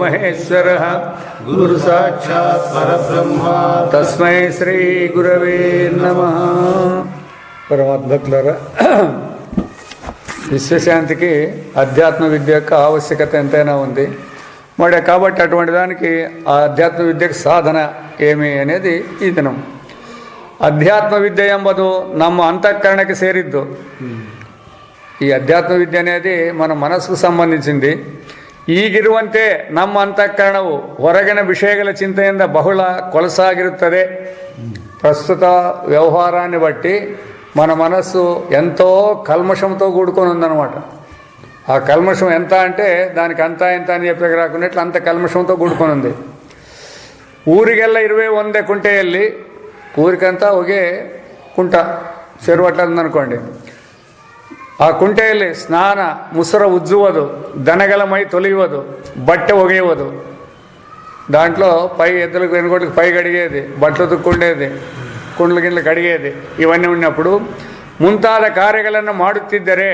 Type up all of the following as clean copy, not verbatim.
महेश्वरः गुरु साक्षात् परब्रह्म तस्मै श्री गुरवे नमः. పరమాత్మకులారా, విశ్వశాంతికి అధ్యాత్మ విద్య యొక్క ఆవశ్యకత ఎంతైనా ఉంది. మరి కాబట్టి అటువంటి దానికి ఆ అధ్యాత్మ విద్యకు సాధన ఏమి అనేది ఈ దినం. ಅಧ್ಯಾತ್ಮ ವಿದ್ಯೆ ಎಂಬುದು ನಮ್ಮ ಅಂತಃಕರಣಕ್ಕೆ ಸೇರಿದ್ದು. ಈ ಅಧ್ಯಾತ್ಮ ವಿದ್ಯೆ అనేది మన మనసుకు ಸಂಬಂಧಿಸಿಂది. ಈಗಿರುವಂತೆ ನಮ್ಮ ಅಂತಃಕರಣವು ಹೊರಗಿನ ವಿಷಯಗಳ ಚಿಂತೆಯಿಂದ ಬಹಳ ಕೊಲಸಾಗಿರುತ್ತದೆ. ప్రస్తుత వ్యవహారాన్ని బట్టి మన మనస్సు ఎంతో కల్మషంతో కూడుకొని ఉందన్నమాట. ఆ కల్మషం ఎంత అంటే దానికి అంతా ఇంత అని చెప్పేకి రాకున్నట్లు అంత కల్మషంతో కూడుకొని ఉంది. ಊರಿಗೆಲ್ಲ 21 ಕುಂಟೆಯಲ್ಲಿ, ಊರಿಗಂತ ಹೋಗಿ ಕುಂಟ ಸೇರುವಟ್ಲಂದನ್ಕೊಳ್ಳಿ, ಆ ಕುಂಟೆಯಲ್ಲಿ ಸ್ನಾನ ಮುಸುರ ಉಜ್ಜುವುದು, ದನಗಳ ಮೈ ತೊಳೆಯುವುದು, బట్టೆ ಒಗೆಯುವುದು, దాంట్లో పై ఎద్దులకు వెనుకోటికి పై కడిగేది, బట్టలు తుక్కుండేది, కుండ్ల ಗಿಂಡ್ಲು ಕಡಿಗೇది, ಇವನ್ನೇ ఉన్నప్పుడు ಮುಂತಾದ ಕಾರ್ಯಗಳನ್ನು ಮಾಡುತ್ತಿದ್ದರೆ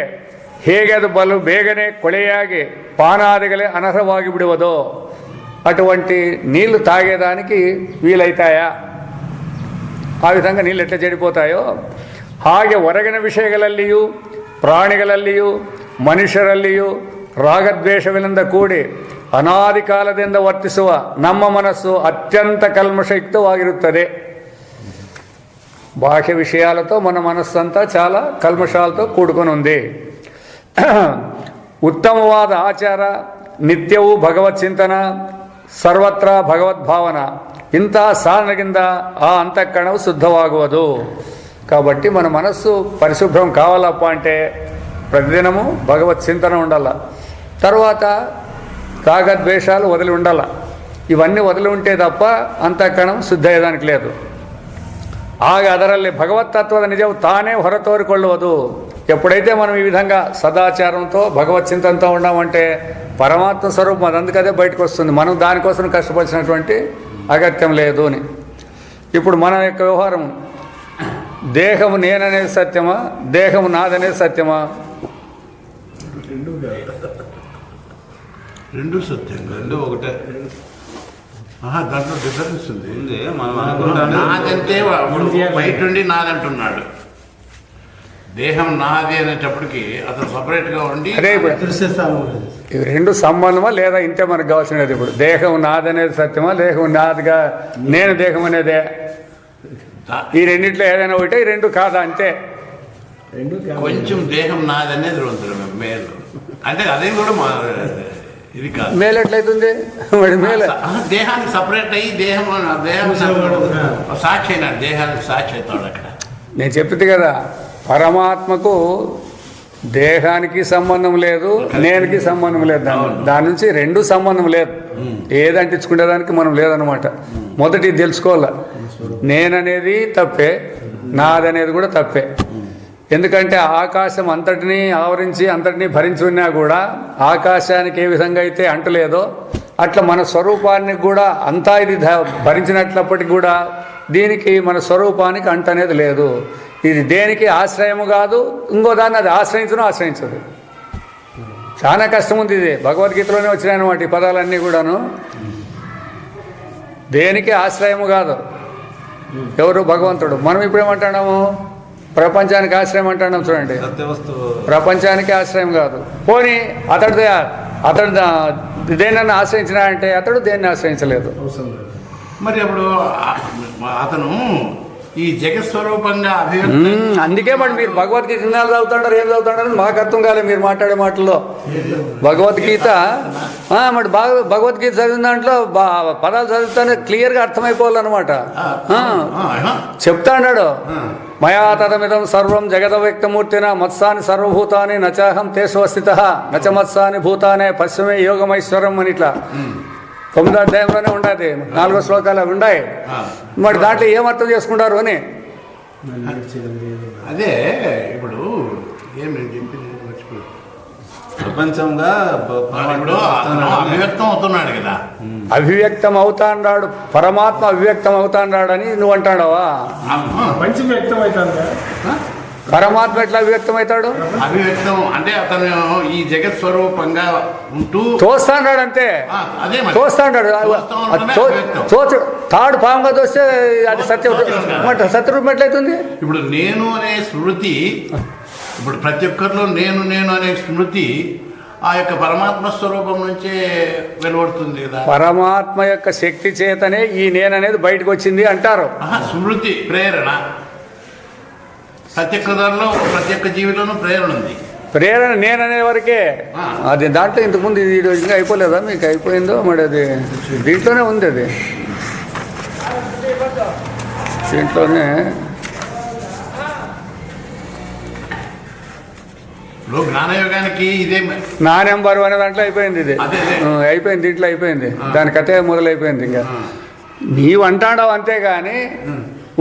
ಹೇಗೆ ಅದು ಬಲು ಬೇಗನೆ ಕೊಳೆಯಾಗಿ పానాదిಗಳೇ అనర్హವಾಗಿ ಬಿಡುವುದು. అటువంటి నీళ్లు తాగేదానికి వీలైతాయా? ఆ విధంగా నీళ్ళు ఎట్లా చెడిపోతాయో ಹಾಗೆ ಹೊರಗಿನ ವಿಷಯಗಳಲ್ಲಿಯೂ ಪ್ರಾಣಿಗಳಲ್ಲಿಯೂ ಮನುಷ್ಯರಲ್ಲಿಯೂ ರಾಗದ್ವೇಷಗಳಿಂದ ಕೂಡಿ ಅನಾದಿ ಕಾಲದಿಂದ ವರ್ತಿಸುವ ನಮ್ಮ ಮನಸ್ಸು ಅತ್ಯಂತ కల్మషయుక్తವಾಗಿರುತ್ತದೆ. బాహ్య విషయాలతో మన మనస్సు అంతా చాలా కల్మషాలతో కూడుకొని ఉంది. ఉత్తమవాದ ఆచార, నిత్ಯವೂ ಭಗವತ್ చింతన, ಸರ್ವತ್ರ ಭಗವద్భావన, ఇంತಹ సాధనಗಿಂದ ఆ అంతఃకరణವು శుద్ధವಾಗುವುದು. కాబట్టి మన మనస్సు పరిశుభ్రం కావాలప్ప అంటే ప్రతిదినము భగవత్ చింతన ఉండాల. తర్వాత రాగద్వేషాలు వదిలి ఉండాల. ఇవన్నీ వదిలి ఉంటే తప్ప అంతఃకరణం ಶುದ್ಧ ಅಯ್ಯೋದಾనికి లేదు. ಆಗ ಅದರಲ್ಲಿ ಭಗವತ್ತತ್ವದ ನಿಜವು ತಾನೇ ಹೊರತೋರಿಕೊಳ್ಳುವುದು. ఎప్పుడైతే మనం ఈ విధంగా సదాచారంతో భగవత్ చింతనతో ఉన్నామంటే పరమాత్మ స్వరూపం అది అందుకదే బయటకు వస్తుంది. మనం దానికోసం కష్టపడాల్సినటువంటి అగత్యం లేదు అని. ఇప్పుడు మన యొక్క వ్యవహారం, దేహము నేననేది సత్యమా, దేహము నాదనేది సత్యమా? రెండు సత్యం, రెండు ఒకటే. దాంట్లో డిఫరెన్స్ ఉంది. నాదంటే బయట నుండి నాదంటున్నాడు, దేహం నాది అనేటప్పటికి అతను సపరేట్గా ఉండి అదే ఇవి రెండు సంబంధమా లేదా ఇంతే మనకు కావాల్సినది. ఇప్పుడు దేహం నాదనేది సత్యమా, దేహం నాదిగా నేను దేహం అనేదే? ఈ రెండింటిలో ఏదైనా ఒకటే, ఈ రెండు కాదా? అంతే. కొంచెం దేహం నాది అనేది మేలు అంటే అదే కూడా ఇది కాదు. మేలు ఎట్లయితుంది? మేలు దేహానికి సపరేట్ అయ్యి దేహం సాక్షి అయినాడు, దేహానికి సాక్షి అవుతాడు అక్కడ. నేను చెప్పింది కదా, పరమాత్మకు దేహానికి సంబంధం లేదు, నేనుకి సంబంధం లేదు. దాని నుంచి రెండు సంబంధం లేదు. ఏదంటించుకునేదానికి మనం లేదనమాట. మొదటి తెలుసుకోవాలా, నేననేది తప్పే, నాదనేది కూడా తప్పే. ఎందుకంటే ఆకాశం అంతటినీ ఆవరించి అంతటినీ భరించి ఉన్నా కూడా ఆకాశానికి ఏ విధంగా అయితే అంటలేదో అట్లా మన స్వరూపాన్ని కూడా అంతా ఇది భరించినట్లప్పటికి కూడా దీనికి మన స్వరూపానికి అంట అనేది లేదు. ఇది దేనికి ఆశ్రయము కాదు, ఇంకో దాన్ని అది ఆశ్రయించదు. చాలా కష్టం ఉంది. ఇది భగవద్గీతలోనే వచ్చినాయన్నమాట ఈ పదాలన్నీ కూడాను. దేనికి ఆశ్రయము కాదు ఎవరు? భగవంతుడు. మనం ఇప్పుడు ఏమంటున్నాము? ప్రపంచానికి ఆశ్రయం అంటున్నాం. చూడండి, ప్రపంచానికి ఆశ్రయం కాదు. పోనీ అతడు దేన్నన్నా ఆశ్రయించినా అంటే అతడు దేన్ని ఆశ్రయించలేదు. మరి అప్పుడు అతను ఈ జగత్స్వరూపంగా అందుకే మరి మీరు భగవద్గీత చిన్నాలు చదువుతాడారు, ఏం చదువుతాడారు మాకు అర్థం కాలేదు మీరు మాట్లాడే మాటల్లో. భగవద్గీత మరి భగవద్గీత చదివిన దాంట్లో పదాలు చదువుతానే క్లియర్గా అర్థమైపోవాలన్నమాట. చెప్తాడు, మయా తదమిదం సర్వం జగదవ్యక్తమూర్తిన మత్సాని సర్వభూతాని నచాహం తేషు స్థితః నచ మత్సాని భూతానే పశ్చిమే యోగమైశ్వరం అని ఇట్లా 9వ అధ్యాయంలోనే ఉండదు, 4 శ్లోకాలు అవి ఉన్నాయి. మరి దాంట్లో ఏమర్థం చేసుకుంటారు అని అదే ఇప్పుడు ఏం నేను చెప్పింది మర్చిపోయి ప్రపంచంగా ఇప్పుడు అతను అభివ్యక్తం అవుతున్నాడు కదా. అభివ్యక్తం అవుతా అన్నాడు, పరమాత్మ అభివ్యక్తం అవుతా అన్నాడు అని నువ్వు అంటాడవా? మంచి వ్యక్తం అవుతుందా? పరమాత్మ ఎట్లా అభివ్యక్తం అవుతాడు? అభివ్యక్తం అంటే అతను ఈ జగత్ స్వరూపంగా ఉంటూ తోస్తా అన్నాడు అంతే, అదే మరి. తోస్తా అన్నాడు. తాడు పాముగా తోస్తే అది సత్యరూపం ఎట్లయితుంది? ఇప్పుడు నేను అనే స్మృతి, ఇప్పుడు ప్రతి ఒక్కరిలో నేను నేను అనే స్మృతి ఆ యొక్క పరమాత్మ స్వరూపం నుంచే వెలువడుతుంది కదా. పరమాత్మ యొక్క శక్తి చేతనే ఈ నేననేది బయటకు వచ్చింది అంటారు. స్మృతి ప్రేరణ ప్రతి ఒక్క దానిలో ప్రతి ఒక్క జీవిలోనూ ప్రేరణ ఉంది. ప్రేరణ నేననే వరకే. అది దాంట్లో ఇంతకుముందు ఇది ఇంకా అయిపోలేదా? మీకు అయిపోయిందో మరి? అది దీంట్లోనే ఉంది, అది దీంట్లోనే. ఇప్పుడు జ్ఞానయోగానికి ఇదే నా నెంబరు అనే దాంట్లో అయిపోయింది, ఇది అయిపోయింది, దీంట్లో అయిపోయింది, దాని కథే మొదలైపోయింది. ఇంకా నీవు అంటాడావు అంతేగాని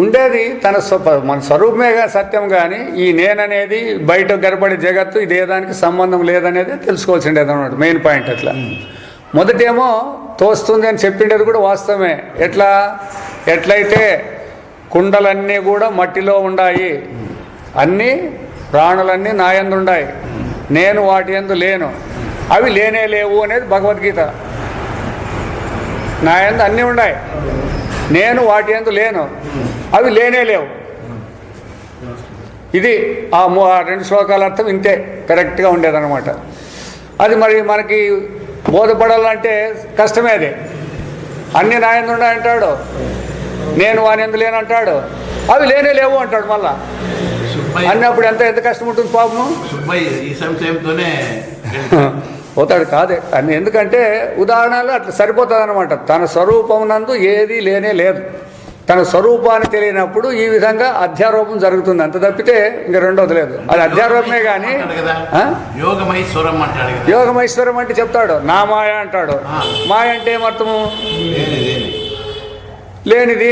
ఉండేది తన మన స్వరూపమే సత్యం. కానీ ఈ నేననేది బయట గడపడే జగత్తు ఇదే దానికి సంబంధం లేదనేది తెలుసుకోవాల్సిండేది అన్నమాట మెయిన్ పాయింట్. అట్లా మొదటేమో తోస్తుంది అని చెప్పిండేది కూడా వాస్తవమే. ఎట్లయితే కుండలన్నీ కూడా మట్టిలో ఉన్నాయి, అన్నీ ప్రాణులన్నీ నా యందు ఉన్నాయి, నేను వాటి యందు లేను, అవి లేనే లేవు అనేది భగవద్గీత. నా యందు అన్నీ ఉన్నాయి, నేను వాటి యందు లేను, అవి లేనే లేవు. ఇది ఆ 2 శ్లోకాల అర్థం ఇంతే కరెక్ట్గా ఉండేదన్నమాట. అది మరి మనకి బోధపడాలంటే కష్టమే. అది అన్నీ నా యందు ఉన్నాయి అంటాడు, నేను వాని యందు లేనంటాడు, అవి లేనే లేవు అంటాడు మళ్ళా. అన్నప్పుడు ఎంత కష్టం ఉంటుంది పాపము. ఈ సంశయంతోనే పోతాడు కాదే అని. ఎందుకంటే ఉదాహరణలు అట్లా సరిపోతుంది అనమాట. తన స్వరూపం నందు ఏది లేనే లేదు. తన స్వరూపాన్ని తెలియనప్పుడు ఈ విధంగా అధ్యారోపం జరుగుతుంది, అంత తప్పితే ఇంకా రెండోది లేదు. అది అధ్యారోపమే కానీ యోగమైశ్వరం అంటే చెప్తాడు. నా మాయ అంటాడు. మాయ అంటే ఏమర్థము? లేనిది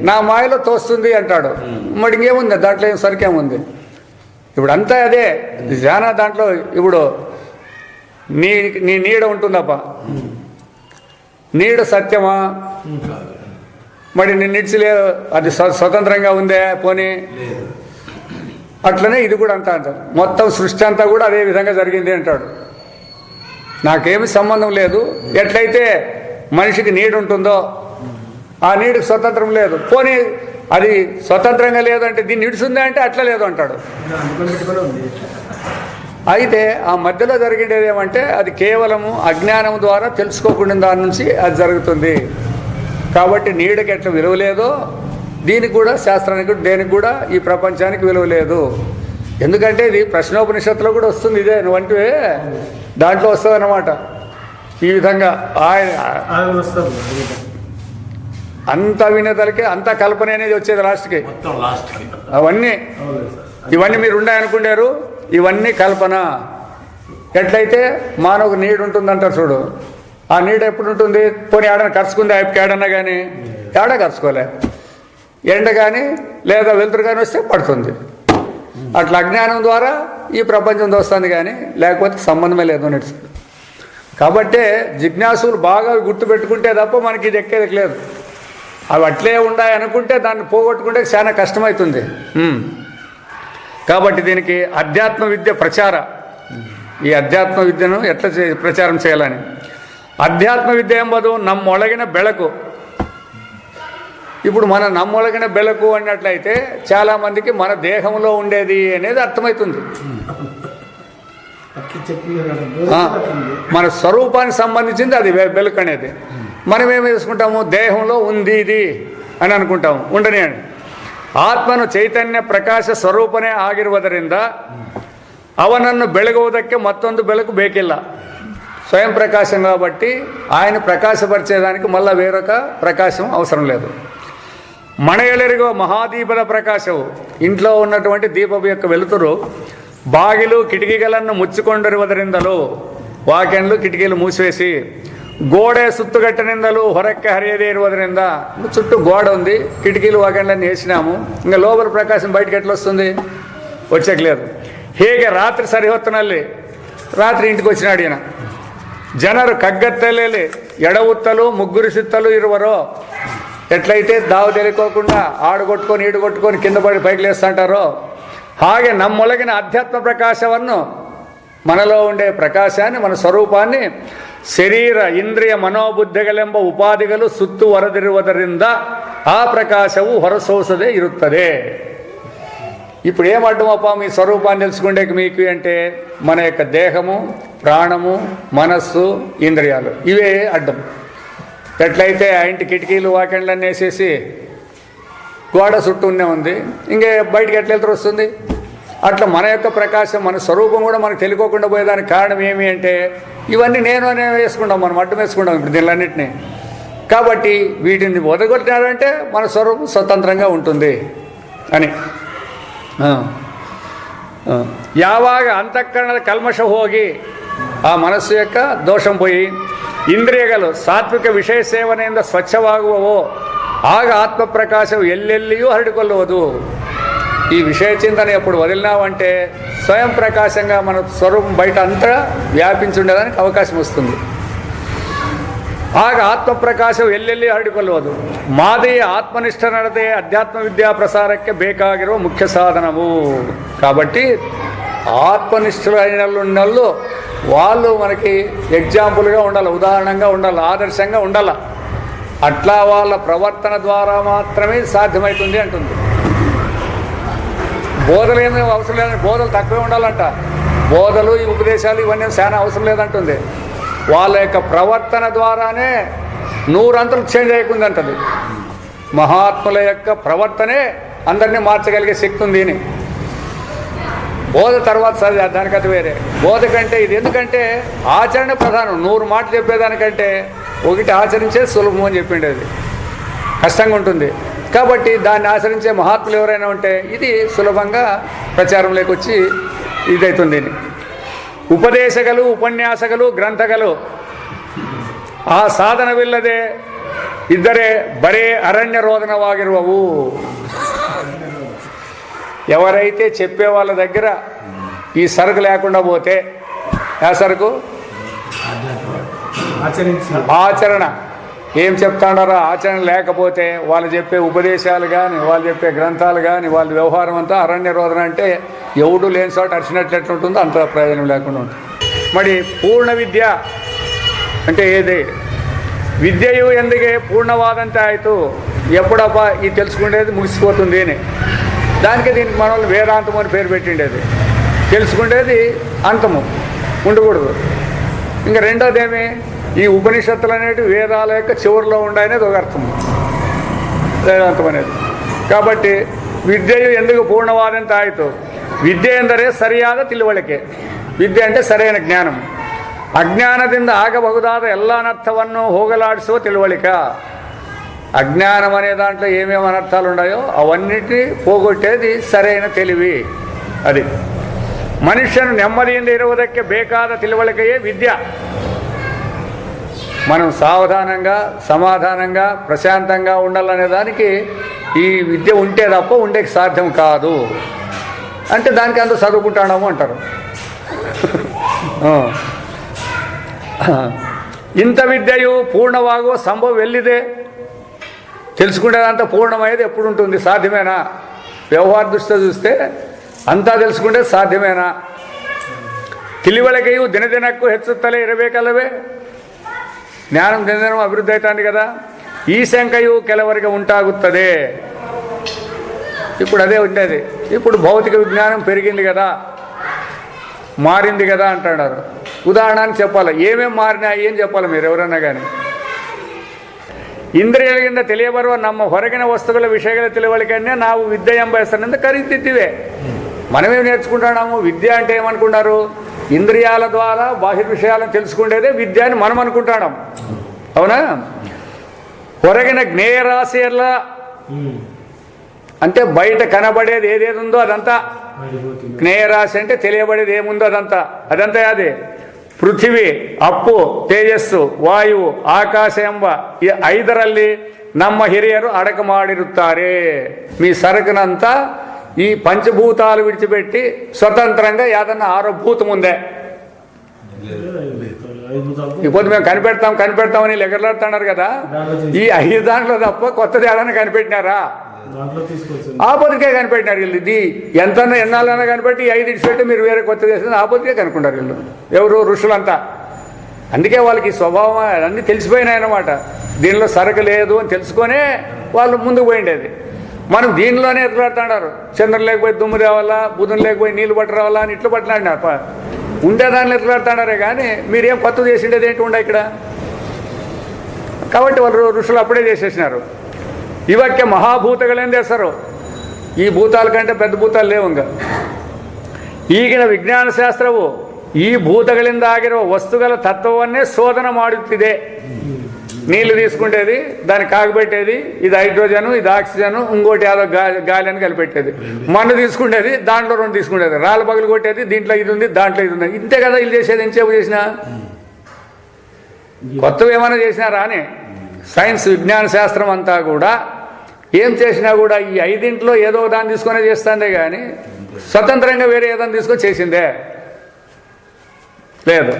నా మాయలో తోస్తుంది అంటాడు. మరి ఇంకేముంది దాంట్లో? ఏం సరికేముంది? ఇప్పుడు అంతా అదే ధ్యాన. దాంట్లో ఇప్పుడు నీ నీడ ఉంటుందప్ప, నీడ సత్యమా? మరి నేను నిడిచిలే అది స్వతంత్రంగా ఉందే పోనీ. అట్లనే ఇది కూడా అంటాడు. మొత్తం సృష్టి అంతా కూడా అదే విధంగా జరిగింది అంటాడు. నాకేమి సంబంధం లేదు. ఎట్లయితే మనిషికి నీడ ఉంటుందో ఆ నీడికి స్వతంత్రం లేదు, పోనీ అది స్వతంత్రంగా లేదంటే దీన్ని నిడిచిందే అంటే అట్లా లేదు అంటాడు. అయితే ఆ మధ్యలో జరిగేది ఏమంటే అది కేవలము అజ్ఞానం ద్వారా తెలుసుకోకుండా దాని నుంచి అది జరుగుతుంది. కాబట్టి నీడకి ఎట్లా విలువ లేదో దీనికి కూడా, శాస్త్రానికి దేనికి కూడా, ఈ ప్రపంచానికి విలువ లేదు. ఎందుకంటే ఇది ప్రశ్నోపనిషత్తులో కూడా వస్తుంది. ఇదే నువ్వంటే దాంట్లో వస్తుంది అన్నమాట. ఈ విధంగా ఆయన అంత వినేతలకి అంత కల్పన అనేది వచ్చేది లాస్ట్కి. ఇవన్నీ మీరు ఉన్నాయనుకుంటారు, ఇవన్నీ కల్పన. ఎట్లయితే మానవుకు నీడు ఉంటుందంటారు చూడు, ఆ నీడ ఎప్పుడు ఉంటుంది? పోనీ ఏడన్నా ఖర్చుకుంది ఏడన్నా కానీ ఏడా ఖర్చుకోలే. ఎండ కానీ లేదా వెలుతురు కానీ వస్తే పడుతుంది. అట్లా అజ్ఞానం ద్వారా ఈ ప్రపంచం వస్తుంది కానీ లేకపోతే సంబంధమే లేదు నడుస్తుంది. కాబట్టే జిజ్ఞాసులు బాగా గుర్తుపెట్టుకుంటే తప్ప మనకి ఇది ఎక్కేది లేదు. అవి అట్లే ఉన్నాయి అనుకుంటే దాన్ని పోగొట్టుకుంటే చాలా కష్టమవుతుంది. కాబట్టి దీనికి అధ్యాత్మ విద్య ప్రచార, ఈ అధ్యాత్మ విద్యను ఎట్లా ప్రచారం చేయాలని. అధ్యాత్మ విద్య ఎంబదు నమ్మొಳಗಿನ ಬೆಳಕು. ఇప్పుడు మన నమ్మొಳగిన ಬೆಳಕು అన్నట్లయితే చాలామందికి మన దేహంలో ఉండేది అనేది అర్థమవుతుంది. మన స్వరూపానికి సంబంధించింది అది వెలుగు అనేది. మనం ఏమి చేసుకుంటాము? దేహంలో ఉంది ఇది అని అనుకుంటాము. ఉండని అని ಆತ್ಮನು ಚೈತನ್ಯ ಪ್ರಕಾಶ ಸ್ವರೂಪನೇ ಆಗಿರುವುದರಿಂದ ಅವನನ್ನು ಬೆಳಗುವುದಕ್ಕೆ ಮತ್ತೊಂದು ಬೆಳಕು ಬೇಕಿಲ್ಲ. స్వయం ప్రకాశం కాబట్టి ఆయన ప్రకాశపరిచేదానికి మళ్ళీ వేరొక ప్రకాశం అవసరం లేదు. మన ఎలరిగో మహాదీపద ప్రకాశవు, ఇంట్లో ఉన్నటువంటి దీపపు యొక్క వెలుతురు బాగిలు కిటికీలను ముచ్చుకొండరుವುದರಿಂದಲೂ, వాకిన్లు కిటికీలు మూసివేసి ಗೋಡೆ ಸುತ್ತುಗಟ್ಟಿನಿಂದಲೂ ಹೊರಕ್ಕೆ ಹರಿಯದೇ ಇರುವುದರಿಂದ చుట్టూ గోడ ఉంది, కిటికీలు వాకిళ్ళన్నీ వేసినాము, ఇంకా లోపల ప్రకాశం బయటకు ఎట్లా వస్తుంది? వచ్చేయలేదు. ಹೇಗೆ ರಾತ್ರಿ ಸರಿ ಹೊತ್ತಿನಲ್ಲಿ ರಾತ್ರಿ ಇಂಟಿಗೆ వచ్చినాడు ఈయన. ಜನರು ಕಗ್ಗತ್ತಲೆಯಲ್ಲಿ ಎಡವುತ್ತಲೂ ಮುಗ್ಗುರಿಸುತ್ತಲೂ ఇరువరో, ఎట్లయితే దావు తెలియకోకుండా ఆడుగొట్టుకొని ఈడుగొట్టుకొని కింద పడి పైకి లేస్తుంటారో ಹಾಗೆ ನಮ್ಮೊಳಗಿನ ಅಧ್ಯಾತ್ಮ ಪ್ರಕಾಶವನ್ನು, మనలో ఉండే ప్రకాశాన్ని, మన స్వరూపాన్ని శరీర ఇంద్రియ మనೋಬುದ್ಧಿಗಳೆಂಬ ಉಪಾಧಿಗಳು ಸುತ್ತುವರೆದಿರುವುದರಿಂದ ఆ ప్రకాశವು ಹೊರಸೂಸದೆ ఇರುತ್ತದೆ. ఇప్పుడు ఏం అడ్డమప్ప మీ స్వరూపాన్ని తెలుసుకుండేకి మీకు అంటే మన యొక్క దేహము, ప్రాణము, మనస్సు, ఇంద్రియాలు ఇవే అడ్డం. ఎట్లయితే ఆ ఇంటి కిటికీలు వాకిళ్ళన్నీ వేసేసి గోడ చుట్టూనే ఉంది, ఇంకే బయటికి ఎట్లా వెళ్తూ వస్తుంది? అట్లా మన యొక్క ప్రకాశం, మన స్వరూపం కూడా మనకు తెలియకోకుండా పోయేదానికి కారణం ఏమి అంటే ఇవన్నీ నేను అనే వేసుకుంటాం, మనం అడ్డం వేసుకుంటాం ఇప్పుడు దీనిలన్నింటినీ. కాబట్టి వీటిని వదగొట్టినారంటే మన స్వరూపం స్వతంత్రంగా ఉంటుంది అని. ಯಾವಾಗ ಅಂತಃಕರಣದ ಕಲ್ಮಶ ಹೋಗಿ ಆ ಮನಸ್ಸು యొక్క ದೋಷಂ పోయి ಇಂದ್ರಿಯಗಳು ಸಾತ್ವಿಕ ವಿಷಯ ಸೇವನೆಯಿಂದ ಸ್ವಚ್ಛವಾಗುವವೋ ಆಗ ಆತ್ಮಪ್ರಕಾಶವು ಎಲ್ಲೆಲ್ಲಿಯೂ ಹರಡಿಕೊಳ್ಳುವುದು. ఈ విషయ చింతన ఎప్పుడు వదిలినామంటే స్వయం ప్రకాశంగా మన స్వరూపం బయట అంతా వ్యాపించి ఉండడానికి అవకాశం వస్తుంది. ಆಗ ಆತ್ಮಪ್ರಕಾಶವು ಎಲ್ಲೆಲ್ಲಿ ಹರಡಿಕೊಳ್ಳುವುದು. ಮಾದರಿಯ ಆತ್ಮನಿಷ್ಠ ನಡತೆ ಅಧ್ಯಾತ್ಮ ವಿದ್ಯಾ ಪ್ರಸಾರಕ್ಕೆ ಬೇಕಾಗಿರುವ ಮುಖ್ಯ ಸಾಧನವು. కాబట్టి ఆత్మనిష్ఠులైనళ్ళు వాళ్ళు మనకి ఎగ్జాంపుల్గా ఉండాలి, ఉదాహరణంగా ఉండాలి, ఆదర్శంగా ఉండాలి. అట్లా వాళ్ళ ప్రవర్తన ద్వారా మాత్రమే సాధ్యమవుతుంది అంటుంది. బోధలు ఏమీ అవసరం లేదని, బోధలు తక్కువే ఉండాలంట. బోధలు ఈ ఉపదేశాలు ఇవన్నీ చాలా అవసరం లేదంటుంది. వాళ్ళ యొక్క ప్రవర్తన ద్వారానే 100 అంతలు చేంజ్ అయ్యకుందంటది. మహాత్ముల యొక్క ప్రవర్తనే అందరినీ మార్చగలిగే శక్తి ఉంది అని. బోధ తర్వాత సరే దానికది వేరే. బోధ కంటే ఇది ఎందుకంటే ఆచరణ ప్రధానం. 100 మాటలు చెప్పేదానికంటే ఒకటి ఆచరించే సులభం అని చెప్పిండేది కష్టంగా ఉంటుంది. కాబట్టి దాన్ని ఆచరించే మహాత్ములు ఎవరైనా ఉంటే ఇది సులభంగా ప్రచారంలోకి వచ్చి ఇదవుతుంది. ಉಪದೇಶಗಳು, ಉಪನ್ಯಾಸಗಳು, ಗ್ರಂಥಗಳು ಆ ಸಾಧನವಿಲ್ಲದೆ ಇದ್ದರೆ ಬರೇ ಅರಣ್ಯ ರೋದನವಾಗಿರುವವು. ఎవరైతే చెప్పే వాళ్ళ దగ్గర ఈ సరుకు లేకుండా పోతే, ఆ సరుకు ఆచరణ ఏం చెప్తాడారో ఆచరణ లేకపోతే వాళ్ళు చెప్పే ఉపదేశాలు కానీ, వాళ్ళు చెప్పే గ్రంథాలు కానీ, వాళ్ళ వ్యవహారం అంతా అరణ్య రోదన అంటే ఎవడు లేని చోట అరిచినట్లు ఎట్లుంటుందో అంత ప్రయోజనం లేకుండా ఉంటుంది. మరి పూర్ణ విద్య అంటే ఏది? విద్యయు ఎందుకే పూర్ణవాదంతే ఆಯ್ತು, ఎప్పుడప్ప ఇది తెలుసుకునేది ముగిసిపోతుంది అని. దానికి దీనికి మన వాళ్ళు వేదాంతం అని పేరు పెట్టిండేది. తెలుసుకునేది అంతము ఉండకూడదు. ఇంకా రెండోది ఏమి? ఈ ఉపనిషత్తులు అనేవి వేదాల యొక్క చివరిలో ఉండనేది ఒక అర్థం వేదాంతం అనేది. కాబట్టి ವಿದ್ಯೆಯು ಎಂದಿಗೂ ಪೂರ್ಣವಾದಂತೆ ಆಯಿತು. ವಿದ್ಯೆ ಎಂದರೆ ಸರಿಯಾದ ತಿಳುವಳಿಕೆ. ವಿದ್ಯೆ ಅಂದರೆ ಸರಿಯಾದ ಜ್ಞಾನ. ಅಜ್ಞಾನದಿಂದ ಆಗಬಹುದಾದ ಎಲ್ಲ ಅನರ್ಥವನ್ನು ಹೋಗಲಾಡಿಸುವ ತಿಳುವಳಿಕ. అజ్ఞానం అనే దాంట్లో ఏమేమి అనర్థాలు ఉన్నాయో అవన్నిటినీ పోగొట్టేది సరైన తెలివి. అది మనుష్యను నెమ్మదిಯಿಂದ ఇరుವುದಕ್ಕೆ ಬೇಕಾದ తిಳುవಳಿಕೆయే విద్య. మనం సావధానంగా, సమాధానంగా, ప్రశాంతంగా ఉండాలనే దానికి ఈ విద్య ఉంటే తప్ప ఉండేకి సాధ్యం కాదు. అంటే దానికి అంత చదువుకుంటాము అంటారు. ఇంత విద్యయు పూర్ణవాಗುವ సంభవವೆಲ್ಲಿದೆ? తెలుసుకునేదంతా పూర్ణమయ్యేది ఎప్పుడు ఉంటుంది? సాధ్యమేనా? వ్యవహార దృష్టితో చూస్తే అంతా తెలుసుకుంటే సాధ్యమేనా? ತಿಳಿವಳಿಕೆಯು ದಿನದಿನಕ್ಕೂ ಹೆಚ್ಚುತ್ತಲೇ ಇರಬೇಕಲ್ಲವೇ? ಜ್ಞಾనం దినదినం అభివృద్ధి అవుతుంది కదా. ఈ శంకయు ಕೆಲವರಿಗೆ ఉంటాగుತ್ತದೆ. ఇప్పుడు అదే ఉండేది. ఇప్పుడు భౌతిక విజ్ఞానం పెరిగింది కదా, మారింది కదా అంటున్నారు. ఉదాహరణకి చెప్పాలి, ఏమేమి మారినాయి అని చెప్పాలి మీరు ఎవరన్నా కానీ. ಇಂದ್ರಿಯಗಳಿಂದ ತಿಳಿಯಬರುವ ನಮ್ಮ ಹೊರಗಿನ ವಸ್ತುಗಳ ವಿಷಯಗಳ ತಿಳುವಳಿಕೆಯನ್ನೇ ನಾವು ವಿದ್ಯೆ ಎಂಬ ಹೆಸರಿನಿಂದ ಕರೀತಿದ್ದೀವಿ. మనమేం నేర్చుకుంటున్నాము? విద్య అంటే ఏమనుకుంటారు? ఇంద్రియాల ద్వారా బాహ్య విషయాలను తెలుసుకునేదే విద్య అని మనం అనుకుంటున్నాం. అవునా? ಹೊರಗಿನ ಜ್ಞೇಯರಾಶಿಯಲ್ಲ అంటే బయట కనబడేది ఏదేది ఉందో అదంతా జ్ఞేయరాశి. అంటే తెలియబడేది ఏముందో అదంతా అది. ಪೃಥಿವಿ, ಅಪ್ಪು, ತೇಜಸ್ಸು, ವಾಯು, ಆಕಾಶ ಎಂಬ ಈ 5ರಲ್ಲಿ ನಮ್ಮ ಹಿರಿಯರು ಅಡಕ ಮಾಡಿರುತ್ತಾರೆ. మీ సరుకునంత ఈ పంచభూతాలు విడిచిపెట్టి స్వతంత్రంగా ఏదన్నా 6వ భూతం ఉందే. ఇప్పుడు మేము కనిపెడతామని ఎగరలాడుతున్నారు కదా, ఈ 5 దాంట్లో తప్ప కొత్తది ఏదైనా కనిపెట్టినారా? ఆపదికే కనిపెట్టినారు వీళ్ళు. ఇది ఎంతన్నా ఎన్నాళ్ళైనా కనిపెట్టి ఈ 5 ఇడిచిపెట్టి మీరు వేరే కొత్త చేసిన ఆపదికే కనుక్కుంటారు వీళ్ళు. ఎవరు? ఋషులంతా. అందుకే వాళ్ళకి స్వభావం అన్నీ తెలిసిపోయినాయి అన్నమాట. దీనిలో సరుకు లేదు అని తెలుసుకొనే వాళ్ళు ముందుకు పోయిండేది. మనం దీనిలోనే ఎదురులాడుతున్నారు. చంద్రుడు లేకపోయి దుమ్ము తేవాలా, బుధుని లేకపోయి నీళ్ళు పట్టు రావాలా అని ఇట్లా పట్టినాడినారు. ఉండేదాన్ని ఎదురులాడుతున్నారే కానీ మీరేం కొత్త చేసిండేది ఏంటి ఉండే ఇక్కడ. కాబట్టి వాళ్ళు ఋషులు అప్పుడే చేసేసినారు. ಇವಕ್ಕೆ ಮಹಾಭೂತಗಳೆಂದು ಹೆಸರು. ಈ ಭೂತಾಲ ಕಂటే పెద్ద ಭೂತಾలు లేవు. ఇంకా ಈಗಿನ ವಿಜ್ಞಾನ ಶಾಸ್ತ್ರವು ಈ ಭೂತಗಳಿಂದ ಆಗಿರುವ ವಸ್ತುಗಳ ತತ್ವವನ್ನೇ ಶೋಧನ ಮಾಡುತ್ತಿದೆ. నీళ్ళు తీసుకుంటేది, దాన్ని కాగబెట్టేది, ఇది హైడ్రోజను, ఇది ఆక్సిజను, ఇంకోటి ఏదో గాలి అని కలిపెట్టేది. మన్ను తీసుకుంటేది, దాంట్లో 2 తీసుకుంటేది. రాళ్ళు పగులు కొట్టేది, దీంట్లో ఇది ఉంది, దాంట్లో ఇది ఉంది. ఇంతే కదా వీళ్ళు చేసేది. ఎంతసేపు చేసినా కొత్తవి ఏమైనా చేసినారా అని. సైన్స్ విజ్ఞాన శాస్త్రం అంతా కూడా ఏం చేసినా కూడా ఈ 5 ఏదో దాన్ని తీసుకునే చేస్తుందే కానీ స్వతంత్రంగా వేరే ఏదైనా తీసుకొని చేసిందే లేదు.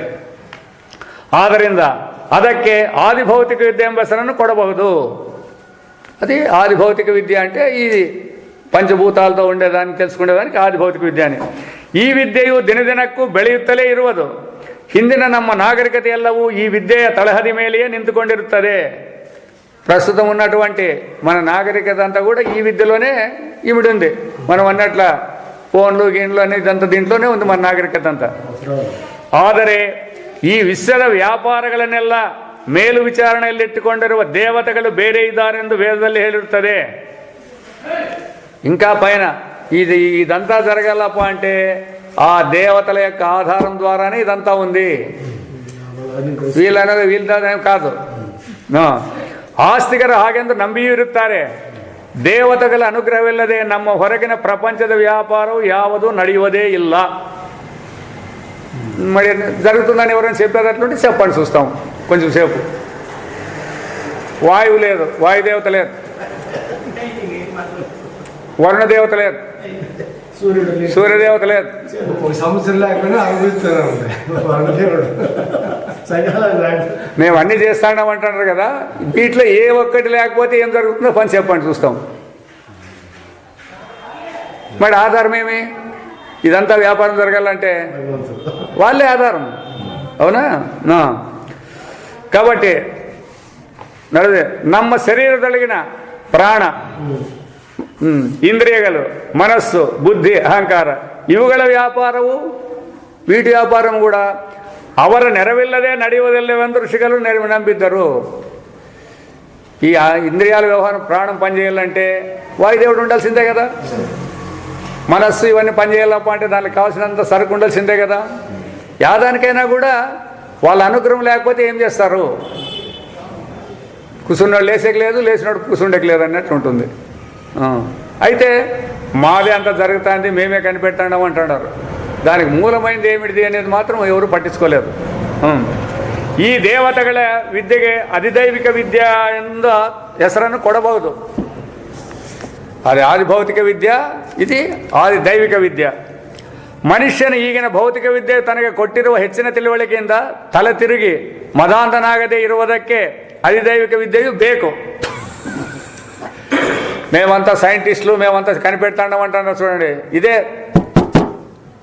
ಆದ್ದರಿಂದ ಅದಕ್ಕೆ ಆದಿಭೌತಿಕ ವಿದ್ಯೆ ಎಂಬ ಹೆಸರನ್ನು ಕೊಡಬಹುದು. అది ఆదిభౌతిక విద్య అంటే ఈ పంచభూతాలతో ఉండేదాన్ని తెలుసుకునేదానికి ఆదిభౌతిక విద్య అని. ಈ ವಿದ್ಯೆಯು ದಿನದಿನಕ್ಕೂ ಬೆಳೆಯುತ್ತಲೇ ಇರುವುದು. ಹಿಂದಿನ ನಮ್ಮ ನಾಗರಿಕತೆ ಎಲ್ಲವೂ ಈ ವಿದ್ಯೆಯ ತಳಹದಿ ಮೇಲೆಯೇ ನಿಂತುಕೊಂಡಿರುತ್ತದೆ. ప్రస్తుతం ఉన్నటువంటి మన నాగరికత అంతా కూడా ఈ విద్యలోనే ఇమిడి ఉంది. మనం అన్నట్ల ఫోన్లు గీన్లు అనేది అంతా దీంట్లోనే ఉంది మన నాగరికత అంతా. ಆದರೆ ಈ ವಿಶ್ವದ ವ್ಯಾಪಾರಗಳನ್ನೆಲ್ಲ ಮೇಲು ವಿಚಾರಣೆಯಲ್ಲಿಟ್ಟುಕೊಂಡಿರುವ ದೇವತೆಗಳು ಬೇರೆ ಇದ್ದಾರೆಂದು ವೇದದಲ್ಲಿ ಹೇಳಿರುತ್ತದೆ. ఇంకా పైన ఇదంతా జరగాలప్ప అంటే ఆ దేవతల యొక్క ఆధారం ద్వారానే ఇదంతా ఉంది. వీళ్ళనేది వీళ్ళదేం కాదు. ಆಸ್ತಿಕರು ಹಾಗೆಂದು ನಂಬಿಯೂ ಇರುತ್ತಾರೆ. ದೇವತೆಗಳ ಅನುಗ್ರಹವಿಲ್ಲದೆ ನಮ್ಮ ಹೊರಗಿನ ಪ್ರಪಂಚದ ವ್ಯಾಪಾರವು ಯಾವುದೂ ನಡೆಯುವುದೇ ಇಲ್ಲ. మరి జరుగుతుందని ఎవరైనా చెప్పేటట్లుంటే చెప్పండి, చూస్తాం కొంచెం సేపు. వాయువు లేదు, వాయుదేవత లేదు, వరుణదేవత లేదు, సూర్యదేవత లేదు. సమస్య లేకపోయినా అనుభవిస్తున్నాం. మేము అన్నీ చేస్తామంటున్నారు కదా, వీటిలో ఏ ఒక్కటి లేకపోతే ఏం జరుగుతుందో పని చెప్పండి, చూస్తాం. మరి ఆధారం ఏమి? ఇదంతా వ్యాపారం జరగాలంటే వాళ్ళే ఆధారం, అవునా? కాబట్టి ನಡುವೆ ನಮ್ಮ ಶರೀರದೊಳಗಿನ ಪ್ರಾಣ, ಇಂದ್ರಿಯಗಳು, ಮನಸ್ಸು, ಬುದ್ಧಿ, ಅಹಂಕಾರ ಇವುಗಳ ವ್ಯಾಪಾರವು, వీటి వ్యాపారం కూడా ಅವರ ನೆರವಿಲ್ಲದೆ ನಡೆಯುವುದಿಲ್ಲವೆಂದು ಋಷಿಗಳು ನಂಬಿದ್ದರು. ఈ ఇంద్రియాల వ్యవహారం, ప్రాణం పనిచేయాలంటే వాయుదేవుడు ఉండాల్సిందే కదా. మనస్సు ఇవన్నీ పనిచేయాలప్ప అంటే దానికి కావాల్సినంత సరుకు ఉండాల్సిందే కదా. యాదానికైనా కూడా వాళ్ళ అనుగ్రహం లేకపోతే ఏం చేస్తారు? కూర్చున్నాడు లేచేకి లేదు, లేచినాడు కూర్చుండేకి లేదు అన్నట్టు ఉంటుంది. అయితే మాదే అంత జరుగుతుంది, మేమే కనిపెట్టాం అంటున్నారు. దానికి మూలమైనది ఏమిటిది అనేది మాత్రం ఎవరు పట్టించుకోలేదు. ಈ ದೇವತೆಗಳ ವಿದ್ಯೆಗೆ ಅಧಿದೈವಿಕ ವಿದ್ಯೆ ಎಂದ ಹೆಸರನ್ನು ಕೊಡಬಹುದು. అది ఆదిభౌతిక విద్య, ఇది ఆది దైవిక విద్య. ಮನುಷ್ಯನ ಈಗಿನ ಭೌತಿಕ ವಿದ್ಯೆ ತನಗೆ ಕೊಟ್ಟಿರುವ ಹೆಚ್ಚಿನ ತಿಳುವಳಿಕೆಯಿಂದ ತಲೆ ತಿರುಗಿ ಮದಾಂಧನಾಗದೇ ಇರುವುದಕ್ಕೆ అధిదైవిక విద్యయు ಬೇಕು. మేమంతా సైంటిస్టులు, మేమంతా కనిపెడతాం అంటున్నారు చూడండి. ఇదే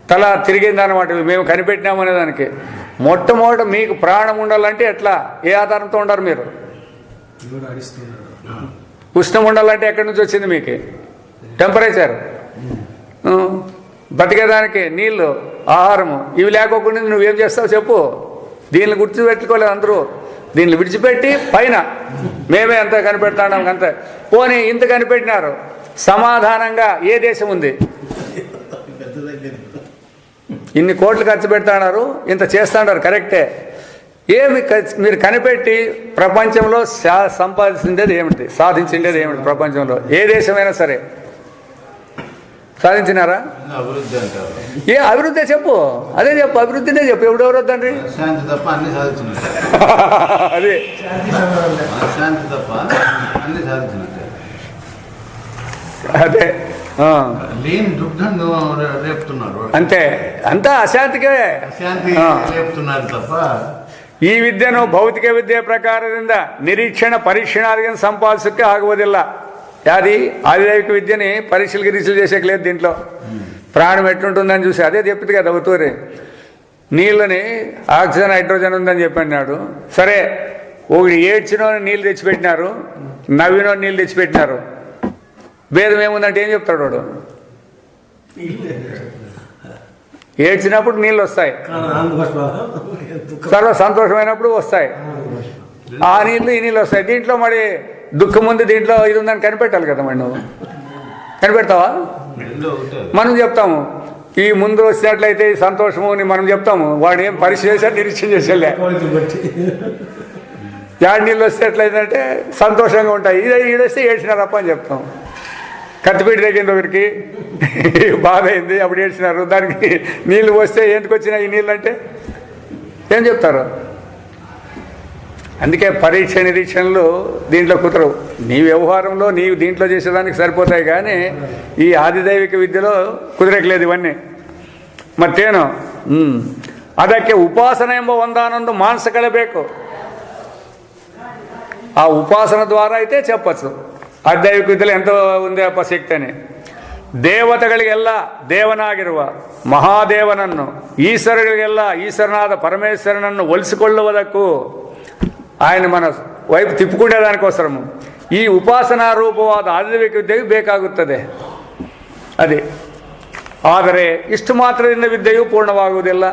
తల తిరిగిందనమాట. మేము కనిపెట్టినామనే దానికి మొట్టమొదట మీకు ప్రాణం ఉండాలంటే ఎట్లా, ఏ ఆధారంతో ఉండరు మీరు? ఉష్ణం ఉండాలంటే ఎక్కడి నుంచి వచ్చింది మీకు? టెంపరేచర్. బతికేదానికి నీళ్ళు, ఆహారము ఇవి లేకోకుండా నువ్వేం చేస్తావు చెప్పు? దీన్ని గుర్తుపెట్టుకోలేదు అందరూ. దీన్ని విడిచిపెట్టి పైన మేమే అంత కనిపెడతాం అంతే. పోనీ ఇంత కనిపెట్టినారు, సమాధానంగా ఏ దేశం ఉంది? ఇన్ని కోట్లు ఖర్చు పెడతాడారు, ఇంత చేస్తాడారు, కరెక్టే. ఏమి మీరు కనిపెట్టి ప్రపంచంలో సంపాదించేది ఏమిటి, సాధించిండేది ఏమిటి? ప్రపంచంలో ఏ దేశమైనా సరే సాధించినారా? అభివృద్ధి అంటారు. ఏ అభివృద్ధి చెప్పు, అదే చెప్పు, అభివృద్ధినే చెప్పు. ఎవరెవరు వద్దండి శాంతి తప్ప అన్ని సాధించినట్టే. అదే శాంతి తప్ప అన్ని సాధించినట్టే. అదే లేని దుగ్ధం రేపుతున్నారు, అంతే. అంతా అశాంతికే శాంతి రేపుతున్నారు తప్ప. ಈ ವಿದ್ಯೆನು ಭೌತಿಕ ವಿದ್ಯೆ ಪ್ರಕಾರದಿಂದ ನಿರೀಕ್ಷಣ ಪರೀಕ್ಷಣಾದಿಗೆ ಸಂಪಾದಿಸೋಕ್ಕೆ ಆಗುವುದಿಲ್ಲ. యాది ఆదిదైవిక విద్యని పరీక్షలు గిరీక్షలు చేసేకి లేదు దీంట్లో. ప్రాణం ఎట్లుంటుందని చూసి అదే చెప్పింది కదా అవుతూరి. నీళ్ళని ఆక్సిజన్ హైడ్రోజన్ ఉందని చెప్పన్నాడు. సరే, ఒకటి ఏడ్చినో నీళ్ళు తెచ్చిపెట్టినారు, నవ్వినో నీళ్ళు తెచ్చిపెట్టినారు. భేదం ఏముందంటే ఏం చెప్తాడు వాడు? ఏడ్చినప్పుడు నీళ్ళు వస్తాయి, సర్వ సంతోషమైనప్పుడు వస్తాయి. ఆ నీళ్ళు ఈ నీళ్ళు వస్తాయి. దీంట్లో మరి దుఃఖం ఉంది, దీంట్లో ఇది ఉందని కనిపెట్టాలి కదా. మరి నువ్వు కనిపెడతావా? మనం చెప్తాము ఈ ముందు వచ్చినట్లయితే ఈ సంతోషము అని మనం చెప్తాము. వాడు ఏం పరీక్ష చేశాడు, నిరీక్షణ చేసేలే. యాడ్ నీళ్ళు వస్తే ఎట్లయిందంటే సంతోషంగా ఉంటాయి, ఈడొస్తే ఏడ్చినారప్ప అని చెప్తాం. కత్తిపీట తగ్గింది ఒకరికి, బాధ అయింది, అప్పుడు ఏడ్చినారు. దానికి నీళ్ళు వస్తే ఎందుకు వచ్చినాయి ఈ నీళ్ళు అంటే ఏం చెప్తారు? అందుకే పరీక్ష నిరీక్షణలు దీంట్లో కుదరవు. నీ వ్యవహారంలో నీవు దీంట్లో చేసేదానికి సరిపోతాయి, కానీ ఈ ఆదిదైవిక విద్యలో కుదరట్లేదు ఇవన్నీ. మತ್ತೇನು ಅದಕ್ಕೆ ಉಪಾಸನೆ ಎಂಬ ಒಂದಾನೊಂದು ಮಾನಸ ಕಳಬೇಕು. ಆ ಉಪಾಸನ ద్వారా అయితే చెప్పచ్చు ಆದಿದೈವಿಕ ವಿದ್ಯೆಯಲ್ಲಿ ಎಂತ ಒಂದೇ ಅಪ್ಪ ಸಿಗ್ತೇನೆ. ದೇವತೆಗಳಿಗೆಲ್ಲ ದೇವನಾಗಿರುವ ಮಹಾದೇವನನ್ನು, ಈಶ್ವರಗಳಿಗೆಲ್ಲ ಈಶ್ವರನಾದ ಪರಮೇಶ್ವರನನ್ನು ಒಲಿಸಿಕೊಳ್ಳುವುದಕ್ಕೂ ఆయన మన వైపు తిప్పుకునేదానికోసరము ఈ ఉపాసనా రూపವಾದ ಆದಿದೈವಿಕ ವಿದ್ಯೆಯು ಬೇಕಾಗುತ್ತದೆ. ಅದೇ ಆದರೆ ಇಷ್ಟು ಮಾತ್ರದಿಂದ ವಿದ್ಯೆಯು పూర్ణವಾಗುವುದಿಲ್ಲ.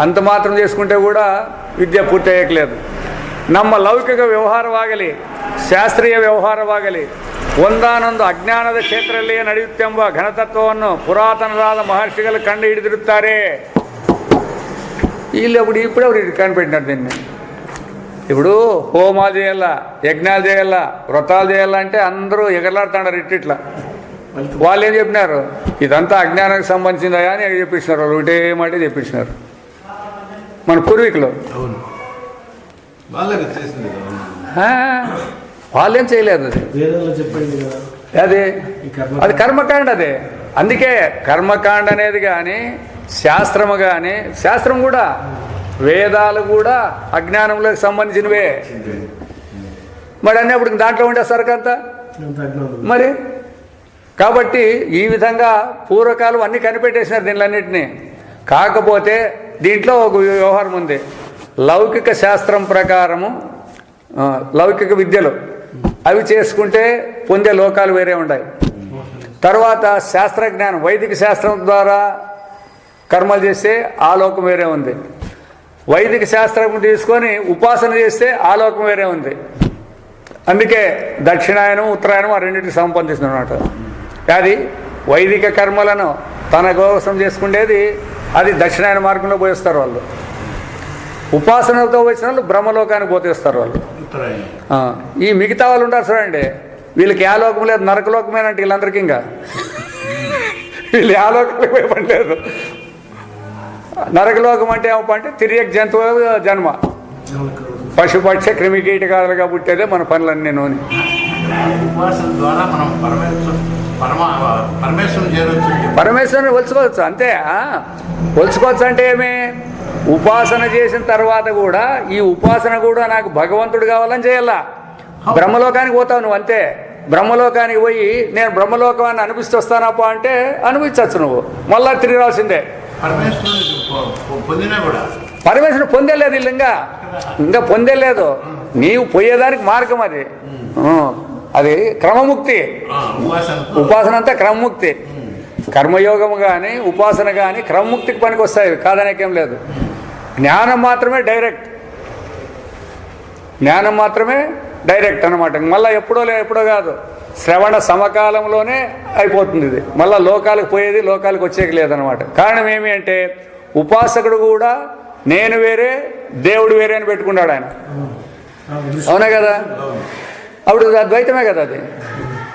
అంత మాత్రం చేసుకుంటే కూడా విద్య పూర్తి అయ్యట్లేదు. ನಮ್ಮ ಲೌಕಿಕ ವ್ಯವಹಾರವಾಗಲಿ ಶಾಸ್ತ್ರೀಯ ವ್ಯವಹಾರವಾಗಲಿ ಒಂದಾನೊಂದು ಅಜ್ಞಾನದ ಕ್ಷೇತ್ರದಲ್ಲಿಯೇ ನಡೆಯುತ್ತೆಂಬ ಘನತತ್ವವನ್ನು ಪುರಾತನರಾದ ಮಹರ್ಷಿಗಳು ಕಂಡು ಹಿಡಿದಿರುತ್ತಾರೆ. ಇಲ್ಲಿ ఇప్పుడు ಅವ್ರು కనిపెట్టినారు దీన్ని. ఇప్పుడు హోమాలు చేయాల, యజ్ఞాలు చేయాల, వ్రతాలు చేయాలంటే అందరూ ఎగరలాడుతున్నారు ఇట్లా. వాళ్ళు ఏం చెప్పినారు? ఇదంతా అజ్ఞానానికి సంబంధించిందా అని చెప్పించినారు. వాళ్ళు ఒకటే మాట చెప్పించినారు మన పూర్వీకులు. వాళ్ళేం చేయలేదు. అది అది కర్మకాండ. అదే అందుకే కర్మకాండ అనేది కానీ శాస్త్రము కానీ, శాస్త్రం కూడా వేదాలు కూడా అజ్ఞానంలోకి సంబంధించినవే. మరి అన్నప్పుడు దాంట్లో ఉండే సరుకంతా మరి. కాబట్టి ఈ విధంగా పూర్వకాలం అన్నీ కనిపెట్టేసినారు దీనిలన్నింటినీ. కాకపోతే దీంట్లో ఒక వ్యవహారం ఉంది. లౌకిక శాస్త్రం ప్రకారము లౌకిక విద్యలు అవి చేసుకుంటే పొందే లోకాలు వేరే ఉన్నాయి. తర్వాత శాస్త్రజ్ఞానం వైదిక శాస్త్రం ద్వారా కర్మలు చేస్తే ఆ లోకం వేరే ఉంది. వైదిక శాస్త్రం తీసుకొని ఉపాసన చేస్తే ఆ లోకం వేరే ఉంది. అందుకే దక్షిణాయనం ఉత్తరాయణం ఆ రెండింటికి సంబంధిస్తుంది అన్నమాట. అది వైదిక కర్మలను తన కోసం చేసుకునేది అది దక్షిణాయన మార్గంలో పోయిస్తారు వాళ్ళు. ఉపాసనలతో వచ్చిన వాళ్ళు బ్రహ్మలోకానికి పోతేస్తారు వాళ్ళు. ఈ మిగతా వాళ్ళు ఉంటారు చూడండి, వీళ్ళకి ఆ లోకం లేదు, నరకలోకమేనంటే వీళ్ళందరికీ. ఇంకా వీళ్ళు ఆ లోకానికి పోయి పని లేదు. నరకలోకం అంటే ఏమప్ప అంటే తిరియక్ జంతువు జన్మ, పశుపక్ష క్రిమికీటకాలుగా పుట్టేదే మన పనులన్నీ. నూనె ఉపాసన ద్వారా మనం పరమేశ్వరుని ఒలుచుకోవచ్చు. అంతే. ఒలుచుకోవచ్చు అంటే ఏమి? ఉపాసన చేసిన తర్వాత కూడా ఈ ఉపాసన కూడా నాకు భగవంతుడు కావాలని చేయాలా. బ్రహ్మలోకానికి పోతావు నువ్వు, అంతే. బ్రహ్మలోకానికి పోయి నేను బ్రహ్మలోకాన్ని అనిపిస్తూ వస్తానప్ప అంటే అనిపించవచ్చు నువ్వు, మళ్ళా తిరిగి రావాల్సిందే. పరమేశ్వరుడు పొందేలేదు వీళ్ళు, ఇంకా పొందేలేదు. నీవు పోయేదానికి మార్గం అది. అది క్రమముక్తి. ఉపాసన అంతా క్రమముక్తి. కర్మయోగము కానీ ఉపాసన కానీ క్రమముక్తికి పనికి వస్తాయి, కాదనేకేం లేదు. జ్ఞానం మాత్రమే డైరెక్ట్. జ్ఞానం మాత్రమే డైరెక్ట్ అన్నమాట. మళ్ళీ ఎప్పుడో కాదు, శ్రవణ సమకాలంలోనే అయిపోతుంది ఇది. మళ్ళీ లోకాలకు పోయేది లోకాలకు వచ్చేకి లేదనమాట. కారణం ఏమి అంటే ఉపాసకుడు కూడా నేను వేరే దేవుడు వేరే అని పెట్టుకున్నాడు ఆయన. అవునా కదా? అప్పుడు ద్వైతమే కదా అది.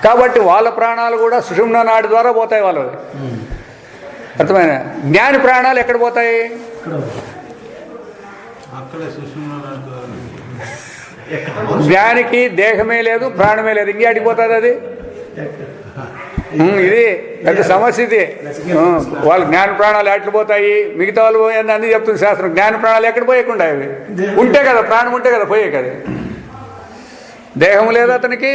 కాబట్టి వాళ్ళ ప్రాణాలు కూడా సుషుమ్న నాడి ద్వారా పోతాయి వాళ్ళవి. అర్థమైనా? జ్ఞాని ప్రాణాలు ఎక్కడ పోతాయి? అక్కడే సుష్మా జ్ఞానికి దేహమే లేదు, ప్రాణమే లేదు, ఇంకేటికి పోతుంది అది? ఇది పెద్ద సమస్య ఇది. వాళ్ళ జ్ఞాన ప్రాణాలు ఎట్లు పోతాయి, మిగతా వాళ్ళు పోయింది అన్నీ చెప్తుంది శాస్త్రం. జ్ఞాన ప్రాణాలు ఎక్కడ పోయకుండా అవి ఉంటే కదా, ప్రాణం ఉంటే కదా పోయే కదా. దేహం లేదు అతనికి,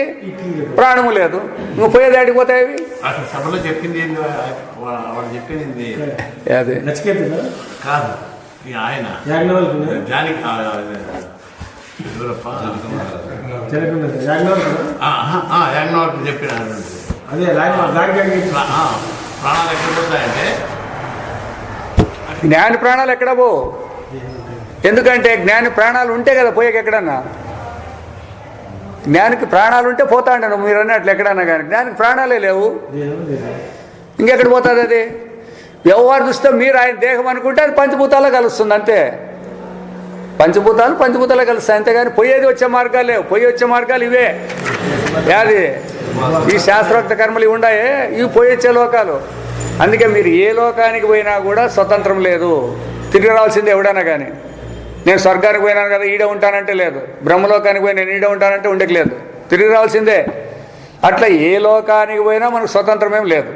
ప్రాణము లేదు, నువ్వు పోయేది ఎక్కడికి పోతాయి అవి? అసలు సభలో చెప్పింది ఏంది, వాడు చెప్పింది అదే కాదు. ఈ ఆయన జానికి యాజ్ఞవల్కి చెప్పిన ప్రాణాలు ఎక్కడ పోతాయంటే జ్ఞాని ప్రాణాలు ఎక్కడ పో? ఎందుకంటే జ్ఞాని ప్రాణాలు ఉంటే కదా పోయేకి ఎక్కడన్నా. జ్ఞానికి ప్రాణాలు ఉంటే పోతా అంటాను మీరు అన్నట్లు ఎక్కడన్నా, కానీ జ్ఞానికి ప్రాణాలే లేవు, ఇంకెక్కడ పోతుంది అది? ఎవరు చూస్తే మీరు ఆయన దేహం అనుకుంటే అది పంచభూతాల్లో కలుస్తుంది అంతే. పంచభూతాలు కలుస్తాయి అంతేగాని పోయేది వచ్చే మార్గాలు లేవు. పోయి వచ్చే మార్గాలు ఇవే. అది ఈ శాస్త్రోక్త కర్మలు ఇవి ఉన్నాయే, ఇవి పోయి వచ్చే లోకాలు. అందుకే మీరు ఏ లోకానికి పోయినా కూడా స్వతంత్రం లేదు, తిరిగి రావాల్సిందే ఎవడైనా కానీ. నేను స్వర్గానికి పోయినాను కదా ఈడే ఉంటానంటే లేదు, బ్రహ్మలోకానికి పోయి నేను ఈడే ఉంటానంటే ఉండట్లేదు, తిరిగి రావాల్సిందే. అట్లా ఏ లోకానికి పోయినా మనకు స్వతంత్రమేం లేదు.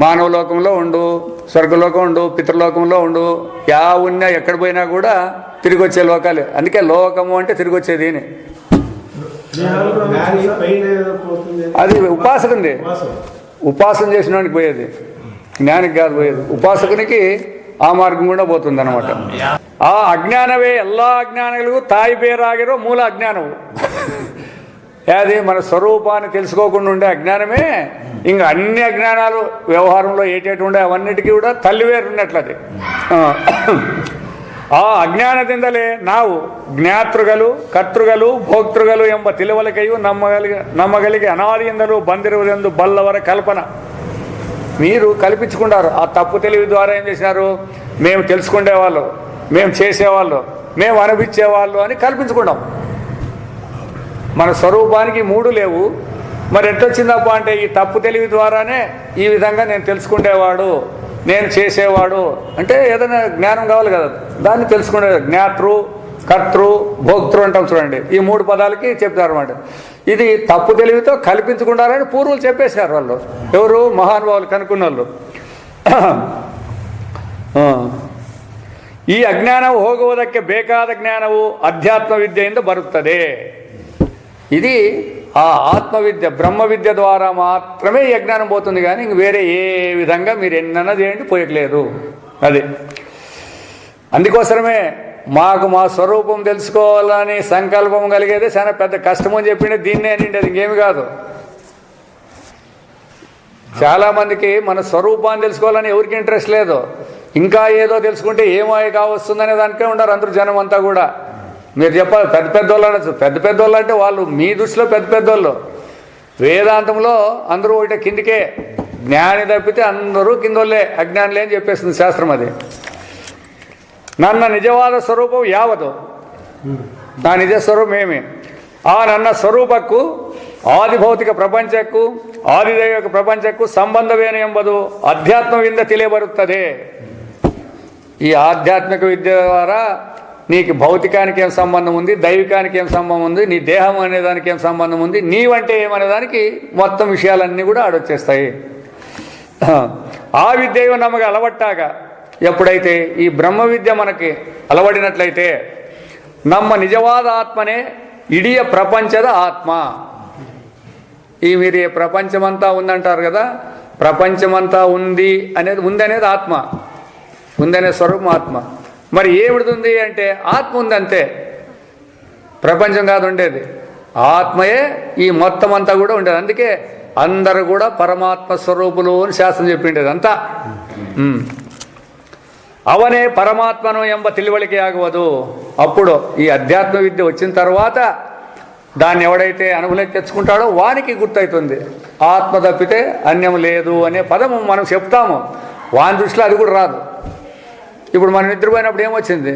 మానవ లోకంలో ఉండు, స్వర్గలోకం ఉండు, పితృలోకంలో ఉండు, యా ఉన్నా ఎక్కడ పోయినా కూడా తిరిగి వచ్చే లోకాలు. అందుకే లోకము అంటే తిరిగి వచ్చేది. అది ఉపాసకుంది, ఉపాసన చేసిన వాడికి పోయేది, జ్ఞానికి కాదు పోయేది. ఉపాసకునికి ఆ మార్గం కూడా పోతుంది అనమాట. ఆ అజ్ఞానవే ಎಲ್ಲ అజ్ఞానಗಳಿಗೂ తాయి పేరాగిరో మూల అజ్ఞానము. అది మన స్వరూపాన్ని తెలుసుకోకుండా ఉండే అజ్ఞానమే. ఇంకా అన్ని అజ్ఞానాలు వ్యవహారంలో ఏటేటి ఉండే అవన్నిటికీ కూడా తల్లివేరు ఉన్నట్లు అది. ಆ ಅಜ್ಞಾನದಿಂದಲೇ ನಾವು ಜ್ಞಾತೃಗಳು ಕರ್ತೃಗಳು ಭೋಕ್ತೃಗಳು ಎಂಬ ತಿಳುವಳಿಕೆಯು ನಮ್ಮಗಳಿಗೆ ಅನಾದಿಯಿಂದಲೂ ಬಂದಿರುವುದೆಂದು ಬಲ್ಲವರ ಕಲ್ಪನ. మీరు కల్పించుకుంటారు. ఆ తప్పు తెలివి ద్వారా ఏం చేసినారు, మేము తెలుసుకునేవాళ్ళు, మేము చేసేవాళ్ళు, మేము అనుభవించేవాళ్ళు అని కల్పించుకుంటాం. మన స్వరూపానికి మూడు లేవు. మరి ఎట్టొచ్చిందప్ప అంటే ఈ తప్పు తెలివి ద్వారానే ఈ విధంగా నేను తెలుసుకునేవాడు, నేను చేసేవాడు అంటే ఏదైనా జ్ఞానం కావాలి కదా, దాన్ని తెలుసుకునే జ్ఞాతృ కర్తృ భోక్తృ అంటాం చూడండి. ఈ మూడు పదాలకి చెప్తారు అన్నమాట. ఇది తప్పు తెలివితో కల్పించుకుంటారని పూర్వులు చెప్పేశారు వాళ్ళు. ఎవరు? మహానుభావులు కనుక్కున్న వాళ్ళు. ಈ ಅಜ್ಞಾನವು ಹೋಗುವುದಕ್ಕೆ ಬೇಕಾದ ಜ್ಞಾನವು ಅಧ್ಯಾತ್ಮ ವಿದ್ಯೆಯಿಂದ ಬರುತ್ತದೆ. ఇది ఆ ఆత్మవిద్య బ్రహ్మ విద్య ద్వారా మాత్రమే ఈ అజ్ఞానం పోతుంది, కానీ ఇంక వేరే ఏ విధంగా మీరు ఎన్నన్నా చేయండి పోయట్లేదు. అది అందుకోసమే మాకు మా స్వరూపం తెలుసుకోవాలని సంకల్పం కలిగేదే చాలా పెద్ద కష్టం అని చెప్పిండే. దీన్నే అనిండి అది ఇంకేమి కాదు. చాలామందికి మన స్వరూపాన్ని తెలుసుకోవాలని ఎవరికి ఇంట్రెస్ట్ లేదు. ఇంకా ఏదో తెలుసుకుంటే ఏమో కావస్తుందనే దానికే ఉండరు అందరూ జనం అంతా కూడా. మీరు చెప్పాలి పెద్ద పెద్దోళ్ళు అనొచ్చు. పెద్ద పెద్దోళ్ళు అంటే వాళ్ళు మీ దృష్టిలో పెద్ద పెద్దోళ్ళు. వేదాంతంలో అందరూ ఒకటే కిందికే, జ్ఞాని తప్పితే అందరూ కిందోళ్ళే, అజ్ఞానులే అని చెప్పేస్తుంది శాస్త్రం. అది ನನ್ನ ನಿಜವಾದ ಸ್ವರೂಪವು ಯಾವುದು? నా నిజ స్వరూపమేమి? ఆ ನನ್ನ ಸ್ವರೂಪಕ್ಕೂ ಆದಿಭೌತಿಕ ಪ್ರಪಂಚಕ್ಕೂ ಆದಿದೈವಿಕ ಪ್ರಪಂಚಕ್ಕೂ ಸಂಬಂಧವೇನು ಎಂಬುದು ಅಧ್ಯಾತ್ಮದಿಂದ ತಿಳಿಯಬರುತ್ತದೆ. ఈ ఆధ్యాత్మిక విద్య ద్వారా నీకు భౌతికానికి ఏం సంబంధం ఉంది, దైవికానికి ఏం సంబంధం ఉంది, నీ దేహం అనేదానికి ఏం సంబంధం ఉంది, నీవంటే ఏమనేదానికి మొత్తం విషయాలన్నీ కూడా ఆడొచ్చేస్తాయి. ఆ విద్యయు నమ్మగా అలవట్టాక ఎప్పుడైతే ఈ బ్రహ్మ విద్య మనకి అలవడినట్లయితే ನಮ್ಮ నిజవాದ ఆత్మనే ఇడీ ప్రపంచದ ఆత్మ. ఈ మీరు ఏ ప్రపంచమంతా ఉందంటారు కదా, ప్రపంచమంతా ఉంది అనేది ఆత్మ, ఉందనే స్వరూపం ఆత్మ. మరి ఏమిడుతుంది అంటే ఆత్మ ఉందంతే, ప్రపంచం కాదు ఉండేది. ఆత్మయే ఈ మొత్తం అంతా కూడా ఉండేది. అందుకే అందరూ కూడా పరమాత్మ స్వరూపులు అని శాస్త్రం చెప్పిండేది అంతా. అవనే పరమాత్మను ఎంబ ತಿಳಿವಳಿಕೆ ఆగవదు. అప్పుడు ఈ అధ్యాత్మ విద్య వచ్చిన తర్వాత దాన్ని ఎవడైతే అనుభూతికి తెచ్చుకుంటాడో వానికి గుర్తవుతుంది ఆత్మ తప్పితే అన్యం లేదు అనే పదము మనం చెప్తాము. వాని దృష్టిలో అది కూడా రాదు. ఇప్పుడు మనం నిద్రపోయినప్పుడు ఏమొచ్చింది?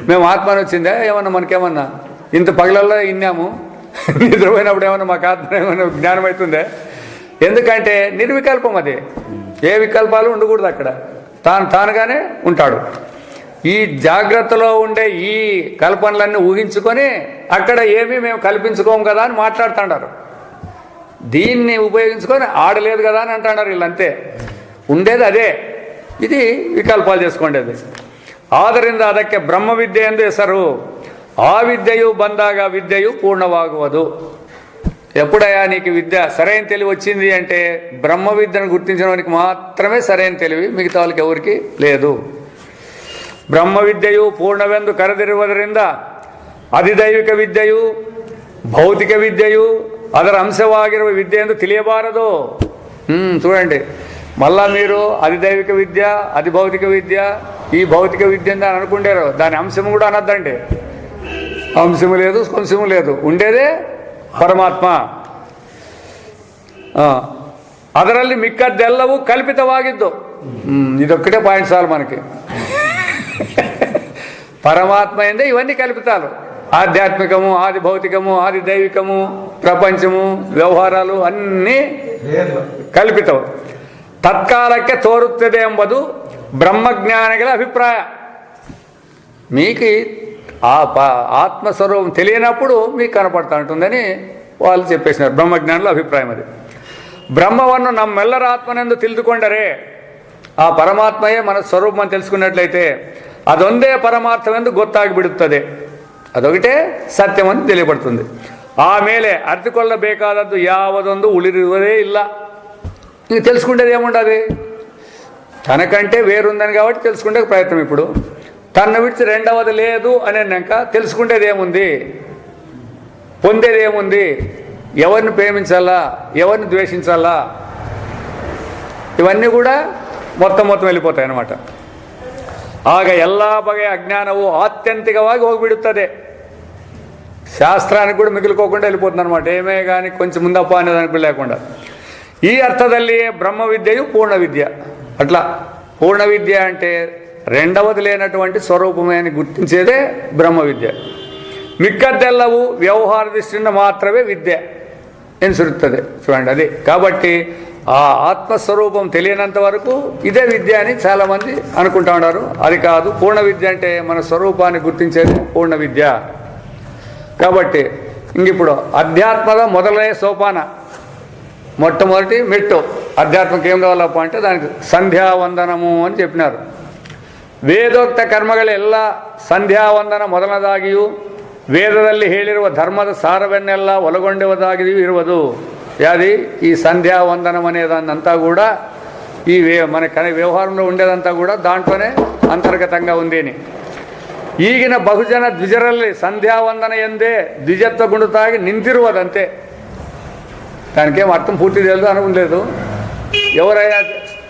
మేము ఆత్మని వచ్చిందా ఏమన్నా? మనకేమన్నా ఇంత పగలల్లో విన్నాము, నిద్రపోయినప్పుడు ఏమన్నా మాకు ఆత్మ ఏమైనా జ్ఞానం అవుతుందే? ఎందుకంటే నిర్వికల్పం అది. ఏ వికల్పాలు ఉండకూడదు అక్కడ. తానుగానే ఉంటాడు. ఈ జాగ్రత్తలో ఉండే ఈ కల్పనలన్నీ ఊహించుకొని అక్కడ ఏమీ మేము కల్పించుకోము కదా అని మాట్లాడుతున్నారు. దీన్ని ఉపయోగించుకొని ఆడలేదు కదా అని అంటున్నారు వీళ్ళంతే. ఉండేది అదే. ఇది వికల్పాలు చేసుకునేది. ಆದ್ದರಿಂದ ಅದಕ್ಕೆ ಬ್ರಹ್ಮ ವಿದ್ಯೆ ಎಂದು ಹೆಸರು. ఆ విద్యయు ಬಂದಾಗ విద్యయు పూర్ణవాగువదు. ఎప్పుడయ్యా నీకు విద్య సరైన తెలివి వచ్చింది అంటే బ్రహ్మ విద్యను గుర్తించడానికి మాత్రమే సరైన తెలివి, మిగతా వాళ్ళకి ఎవరికి లేదు. ಬ್ರಹ್ಮ ವಿದ್ಯೆಯು ಪೂರ್ಣವೆಂದು ಕರೆದಿರುವುದರಿಂದ ಅಧಿದೈವಿಕ ವಿದ್ಯೆಯು ಭೌತಿಕ ವಿದ್ಯೆಯು ಅದರ ಅಂಶವಾಗಿರುವ ವಿದ್ಯೆ ಎಂದು ತಿಳಿಯಬಾರದು. చూడండి, మళ్ళా మీరు అధిదైవిక విద్య, అది భౌతిక విద్య, ఈ భౌతిక విద్య అని అనుకుంటారు. దాని అంశము కూడా అనద్దండి. అంశము లేదు, కొంచెము లేదు, ఉండేదే ಪರಮಾತ್ಮ. ಅದರಲ್ಲಿ ಮಿಕ್ಕದ್ದೆಲ್ಲವೂ ಕಲ್ಪಿತವಾಗಿದ್ದು. ಇದೊಕ್ಕటే పాయింట్ చాలు మనకి. పరమాత్మ ఏందే ఇవన్నీ కల్పితాలు. ఆధ్యాత్మికము, ఆది భౌతికము, ఆది దైవికము, ప్రపంచము, వ్యవహారాలు అన్నీ ಕಲ್ಪಿತವು. తత్కాలಕ್ಕೆ తోరుತ್ತದೆ ಎಂಬುದು బ్రహ్మజ్ఞానిಗಳ అభిప్రాయ. మీకు ఆ ఆత్మస్వరూపం తెలియనప్పుడు మీకు కనపడుతూ ఉంటుందని వాళ్ళు చెప్పేసినారు. బ్రహ్మజ్ఞానుల అభిప్రాయం అది. బ్రహ్మವನ್ನು ನಮ್ಮೆಲ್ಲರ ಆತ್ಮನೆಂದು ತಿಳಿದುಕೊಂಡರೆ, ಆ ಪರಮಾತ್ಮಯೇ మన స్వరూపం అని తెలుసుకున్నట్లయితే ಅದೊಂದೇ ಪರಮಾರ್ಥವೆಂದು ಗೊತ್ತಾಗಿಬಿಡುತ್ತದೆ. ಅದೊಕಟೇ ಸತ್ಯವನ್ನು ತಿಳಿಯಬಡುತ್ತದೆ. ಆಮೇಲೆ ಅರಿತುಕೊಳ್ಳಬೇಕಾದದ್ದು ಯಾವುದೊಂದು ಉಳಿರುವುದೇ ಇಲ್ಲ. ఇంక తెలుసుకుంటేది ఏముండదు. తనకంటే వేరుందని కాబట్టి తెలుసుకునే ప్రయత్నం. ఇప్పుడు తన్ను విడిచి రెండవది లేదు అని అన్నాక తెలుసుకుంటేది ఏముంది, పొందేది ఏముంది, ఎవరిని ప్రేమించాలా, ఎవరిని ద్వేషించాలా, ఇవన్నీ కూడా మొత్తం వెళ్ళిపోతాయి అన్నమాట. ಆಗ ಎಲ್ಲ ಬಗೆಯ ಅಜ್ಞಾನವು ಆತ್ಯಂತಿಕವಾಗಿ ಹೋಗಿಬಿಡುತ್ತದೆ. శాస్త్రానికి కూడా మిగిలిపోకుండా వెళ్ళిపోతుంది అనమాట. ఏమే కానీ కొంచెం ముందప్ప అనేదానికి లేకుండా. ఈ అర్థదಲ್ಲಿయే బ్రహ్మ విద్యయు పూర్ణ విద్య. అట్లా పూర్ణ విద్య అంటే రెండవది లేనటువంటి స్వరూపమే అని గుర్తించేదే బ్రహ్మ విద్య. మిక్కದ್ದెల్లవు వ్యవహార దృష్టిಯಿಂದ మాత్రమే విద్య ఎనిసిరుತ್ತದೆ. చూడండి, అది కాబట్టి ఆ ఆత్మస్వరూపం తెలియనంత వరకు ఇదే విద్య అని చాలామంది అనుకుంటా ఉన్నారు. అది కాదు. పూర్ణ విద్య అంటే మన స్వరూపాన్ని గుర్తించేది పూర్ణ విద్య. కాబట్టి ఇంకిప్పుడు అధ్యాత్మద మొదలనే సోపాన, మొట్టమొదటి మెట్టు అధ్యాత్మకి ఏం కావాలప్ప అంటే దానికి ಸಂಧ್ಯಾವಂದನము అని చెప్పినారు. ವೇದೋಕ್ತ ಕರ್ಮಗಳೆಲ್ಲ ಸಂಧ್ಯಾವಂದನ ಮೊದಲದಾಗಿಯೂ ವೇದದಲ್ಲಿ ಹೇಳಿರುವ ಧರ್ಮದ ಸಾರವನ್ನೆಲ್ಲ ಒಳಗೊಂಡುವುದಾಗಿಯೂ ಇರುವುದು. యాది ఈ సంధ్యావందనం అనేదాన్నంతా కూడా ఈ మన వ్యవహారంలో ఉండేదంతా కూడా దాంట్లోనే అంతర్గతంగా ఉంది అని. ಈಗಿನ ಬಹುಜನ ದ್ವಿಜರಲ್ಲಿ సంధ్యావందన ಎಂದೇ ದ್ವಿಜತ್ವ ಗುಣತಾಗಿ నింతిరువదంతే. దానికేం అర్థం పూర్తి తెలియదు అనుకోలేదు. ఎవరైనా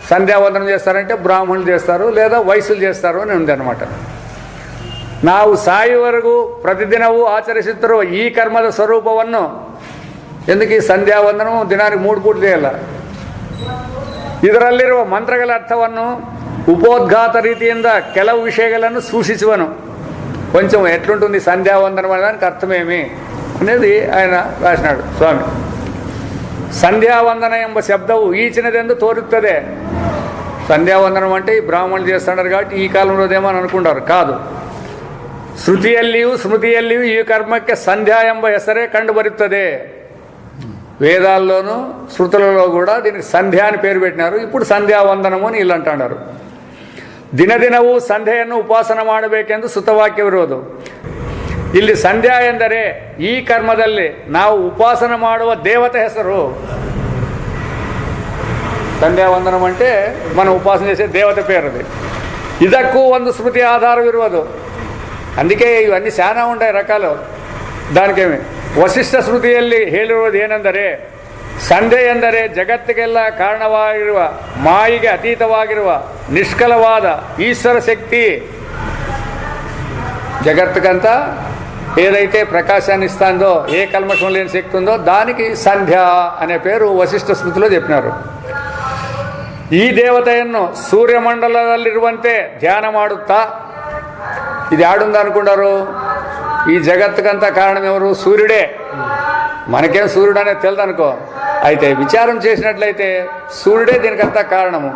సంధ్యావందనం చేస్తారంటే బ్రాహ్మణులు చేస్తారు, లేదా వయసులు చేస్తారు అని ఉంది అనమాట. ನಾವು ಸಾಯುವವರೆಗೂ ಪ್ರತಿದಿನವೂ ಆಚರಿಸುತ್ತಿರುವ ಈ ಕರ್ಮದ ಸ್ವರೂಪವನ್ನು, ఎందుకు ఈ సంధ్యావందనం దినానికి 3 పూటలు చేయాల, ಇದರಲ್ಲಿರುವ ಮಂತ್ರಗಳ ಅರ್ಥವನ್ನು ಉಪೋದ್ಘಾತ ರೀತಿಯಿಂದ ಕೆಲವು ವಿಷಯಗಳನ್ನು ಸೂಚಿಸುವನು. కొంచెం ఎట్లుంటుంది సంధ్యావందనం అనే దానికి అర్థమేమి అనేది ఆయన రాసినాడు స్వామి. సంధ్యావందన ಎಂಬ శబ్దವು ఈచినదెందు తోరుತ್ತದೆ. సంధ్యావందనం అంటే ఈ బ్రాహ్మణులు చేస్తున్నారు కాబట్టి ఈ కాలంలోదేమో అని అనుకుంటారు. కాదు. ಶ್ರುತಿಯಲ್ಲಿಯೂ ಸ್ಮೃತಿಯಲ್ಲಿಯೂ ಈ ಕರ್ಮಕ್ಕೆ ಸಂಧ್ಯಾ ಎಂಬ ಹೆಸರೇ ಕಂಡುಬರುತ್ತದೆ. వేదాల్లోనూ శృతులలో కూడా దీనికి సంధ్య అని పేరు పెట్టినారు. ఇప్పుడు సంధ్యావందనము అని వీళ్ళు అంటున్నారు. ದಿನದಿನವೂ ಸಂಧ್ಯೆಯನ್ನು ಉಪಾಸನ ಮಾಡಬೇಕೆಂದು ಸುತವಾಕ್ಯವಿರುವುದು. ಇಲ್ಲಿ ಸಂಧ್ಯಾ ಎಂದರೆ ಈ ಕರ್ಮದಲ್ಲಿ ನಾವು ಉಪಾಸನ ಮಾಡುವ ದೇವತೆ ಹೆಸರು. సంధ్యావందనం అంటే మనం ఉపాసన చేసే దేవత పేరు అది. ಇದಕ್ಕೂ ಒಂದು ಸ್ಮೃತಿ ఆధారವಿರುವುದು. అందుకే ఇవన్నీ చాలా ఉంటాయి రకాలు. దానికేమి ವಸಿಷ್ಠ ಸ್ಮೃತಿಯಲ್ಲಿ ಹೇಳಿರುವುದು ಏನೆಂದರೆ, ಸಂಧ್ಯೆ ಎಂದರೆ ಜಗತ್ತಿಗೆಲ್ಲ ಕಾರಣವಾಗಿರುವ ಮಾಯಿಗೆ ಅತೀತವಾಗಿರುವ నిష్కలವಾದ ఈశ్వర శక్తి. జగత్తుకంతా ఏదైతే ప్రకాశాన్ని ఇస్తుందో, ఏ కల్మషం లేని శక్తి ఉందో దానికి సంధ్య అనే పేరు వశిష్ఠ స్మృతిలో చెప్పినారు. ಈ ದೇವತೆಯನ್ನು ಸೂರ್ಯಮಂಡಲದಲ್ಲಿರುವಂತೆ ಧ್ಯಾನ ಮಾಡುತ್ತಾ, ఇది ఆడుంది అనుకుంటారు. ఈ జగత్తుకంతా కారణం ఎవరు? సూర్యుడే. మనకేం సూర్యుడు అనేది తెలియదు అనుకో. అయితే విచారం చేసినట్లయితే సూర్యుడే దీనికంతా కారణము.